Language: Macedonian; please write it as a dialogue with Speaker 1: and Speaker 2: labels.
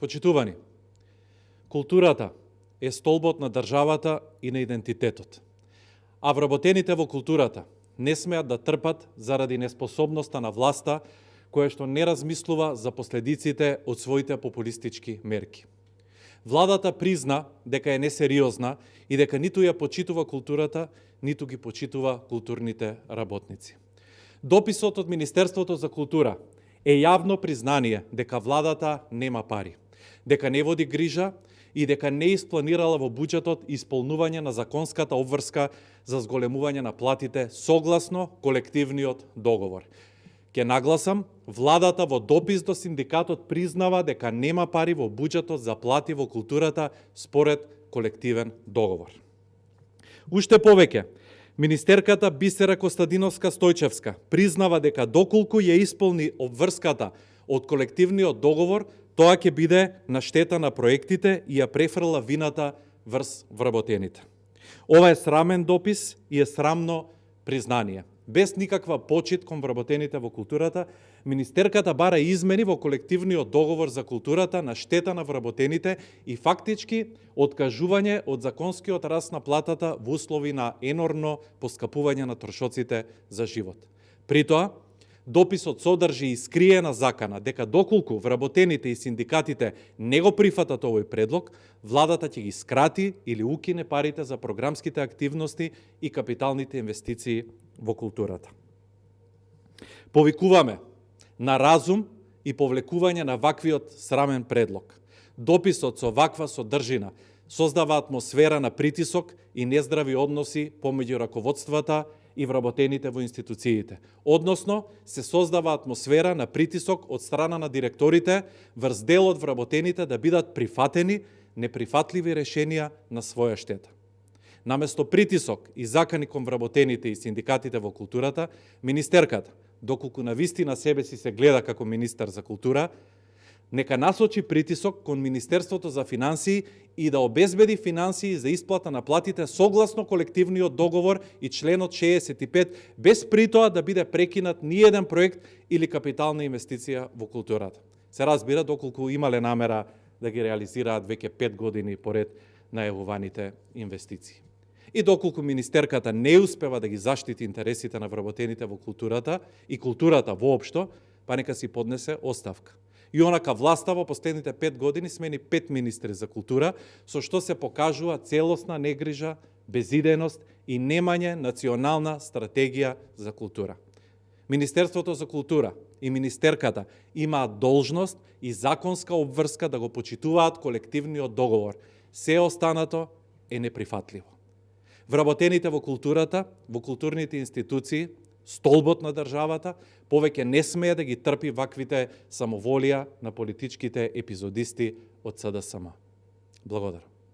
Speaker 1: Почитувани, културата е столбот на државата и на идентитетот, а вработените во културата не смеат да трпат заради неспособноста на власта, која што не размислува за последиците од своите популистички мерки. Владата призна дека е несериозна и дека ниту ја почитува културата, ниту ги почитува културните работници. Дописот од Министерството за култура е јавно признание дека владата нема пари, дека не води грижа и дека не испланирала во буџетот исполнување на законската обврска за зголемување на платите согласно колективниот договор. Ке нагласам, владата во допис до синдикатот признава дека нема пари во буџетот за плати во културата според колективен договор. Уште повеќе, министерката Бисера Костадиновска-Стојчевска признава дека доколку ја исполни обврската од колективниот договор, тоа ќе биде на штета на проектите и ја префрла вината врз вработените. Ова е срамен допис и е срамно признание. Без никаква почит кон вработените во културата, министерката бара измени во колективниот договор за културата на штета на вработените и фактички откажување од законскиот раст на платата во услови на енормно поскапување на трошоците за живот. При тоа, дописот содржи и скриена закана дека доколку вработените и синдикатите не го прифатат овој предлог, владата ќе ги скрати или укине парите за програмските активности и капиталните инвестиции во културата. Повикуваме на разум и повлекување на ваквиот срамен предлог. Дописот со ваква содржина создава атмосфера на притисок и нездрави односи помеѓу раководствата и вработените во институциите. Односно, се создава атмосфера на притисок од страна на директорите врз дел од вработените да бидат прифатени неприфатливи решенија на своја штета. Наместо притисок и закани кон вработените и синдикатите во културата, министерката, доколку навистина себе си се гледа како министер за култура, нека насочи притисок кон Министерството за финансии и да обезбеди финансии за исплата на платите согласно колективниот договор и членот 65, без при тоа да биде прекинат ниеден проект или капитална инвестиција во културата. Се разбира доколку имале намера да ги реализираат веќе 5 години поред најавуваните инвестиции. И доколку министерката не успева да ги заштити интересите на вработените во културата и културата воопшто, па нека си поднесе оставка. И онака власта во последните 5 години смени 5 министри за култура, со што се покажува целосна негрижа, безидејност и немање национална стратегија за култура. Министерството за култура и министерката имаат должност и законска обврска да го почитуваат колективниот договор. Се останато е неприфатливо. Вработените во културата, во културните институции, столбот на државата, повеќе не смее да ги трпи ваквите самоволија на политичките епизодисти од СДСМ. Благодарам.